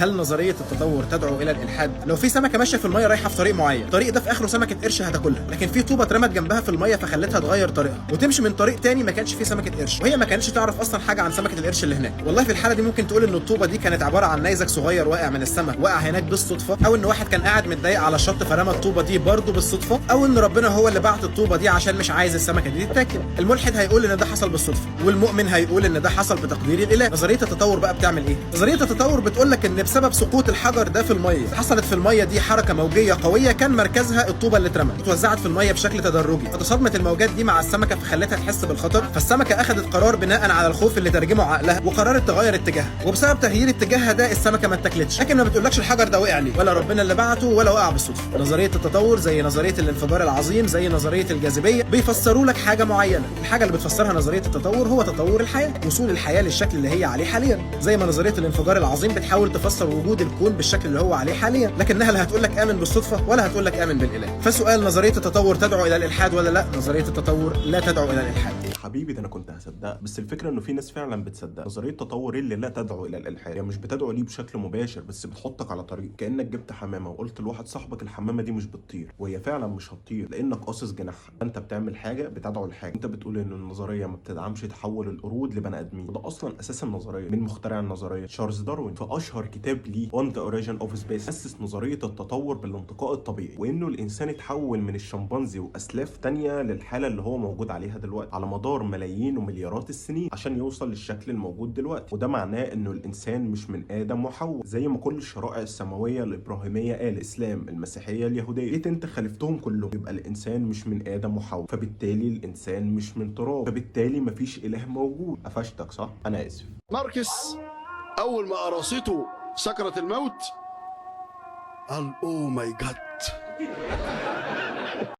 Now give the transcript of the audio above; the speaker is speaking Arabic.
هل نظريه التطور تدعو الى الالحاد؟ لو في سمكه ماشيه في الميه رايحه في طريق معين، الطريق ده في اخره سمكه قرش هتاكلها، لكن في طوبه اترمت جنبها في الميه فخلتها تغير طريقها وتمشي من طريق تاني ما كانش فيه سمكه قرش، وهي ما كانتش تعرف اصلا حاجه عن سمكه القرش اللي هناك. والله في الحاله دي ممكن تقول ان الطوبه دي كانت عباره عن نيزك صغير واقع من السماء، وقع هناك بالصدفه، او ان واحد كان قاعد متضايق على الشط فرمى الطوبه دي برضه بالصدفه، او ان ربنا هو اللي بعت الطوبه دي عشان مش عايز السمكه دي تتاكل. الملحد هيقول ان ده حصل بالصدفه، والمؤمن هيقول ان ده حصل بتقدير الاله. نظريه التطور بقى بتعمل ايه؟ نظريه التطور بتقول لك ان بسبب سقوط الحجر ده في الميه حصلت في الميه دي حركه موجيه قويه كان مركزها الطوبه اللي اترمت، اتوزعت في الميه بشكل تدرجي، فتصادمت الموجات دي مع السمكه فخلتها تحس بالخطر، فالسمكه اخذت قرار بناء على الخوف اللي ترجمه عقلها وقررت تغير اتجاهها، وبسبب تغيير اتجاهها ده السمكه ما اتاكلتش، لكن ما بتقولكش الحجر ده وقع لي ولا ربنا اللي بعته ولا وقع بالصدفه. نظريه التطور زي نظريه الانفجار العظيم زي نظريه الجاذبيه بيفسروا لك حاجه معينه، الحاجه اللي بتفسرها نظريه التطور هو تطور الحياه، وصول الحياه للشكل اللي هي عليه حاليا، زي ما نظريه الانفجار العظيم بتحاول تفسر وجود الكون بالشكل اللي هو عليه حاليا، لكنها لا هتقول لك امن بالصدفه ولا هتقول لك امن بالاله. فسؤال نظريه التطور تدعو الى الالحاد ولا لا؟ نظريه التطور لا تدعو الى الالحاد. حبيبي ده انا كنت هصدقها، بس الفكره انه في ناس فعلا بتصدق نظريه التطور اللي لا تدعو الى الالحاد. يعني مش بتدعو ليه بشكل مباشر، بس بتحطك على طريق، كانك جبت حمامه وقلت لواحد صاحبك الحمامه دي مش بتطير، وهي فعلا مش هتطير لانك قاصص جناحها. انت بتعمل حاجه بتدعو لحاجه، انت بتقول ان النظريه ما بتدعمش تحول القرود لبني ادمين، وده اصلا اساس النظريه. من مخترع النظريه تشارلز داروين، في اشهر كتاب ليه On the Origin of Species اسس نظريه التطور بالانتقاء الطبيعي، وانه الانسان اتحول من الشمبانزي واسلاف تانية للحاله اللي هو موجود عليها دلوقتي على مدار ملايين ومليارات السنين عشان يوصل للشكل الموجود دلوقتي. وده معناه انه الانسان مش من ادم وحواء زي ما كل الشرائع السماويه الابراهيميه قال، الاسلام، المسيحيه، اليهوديه، جيت انت خالفتهم كلهم، يبقى الانسان مش من ادم وحواء، فبالتالي الانسان مش من تراب، فبالتالي مفيش اله موجود. قفشتك صح؟ انا اسف. ماركس اول ما قرصته سكرة الموت قال اوه ماي جاد.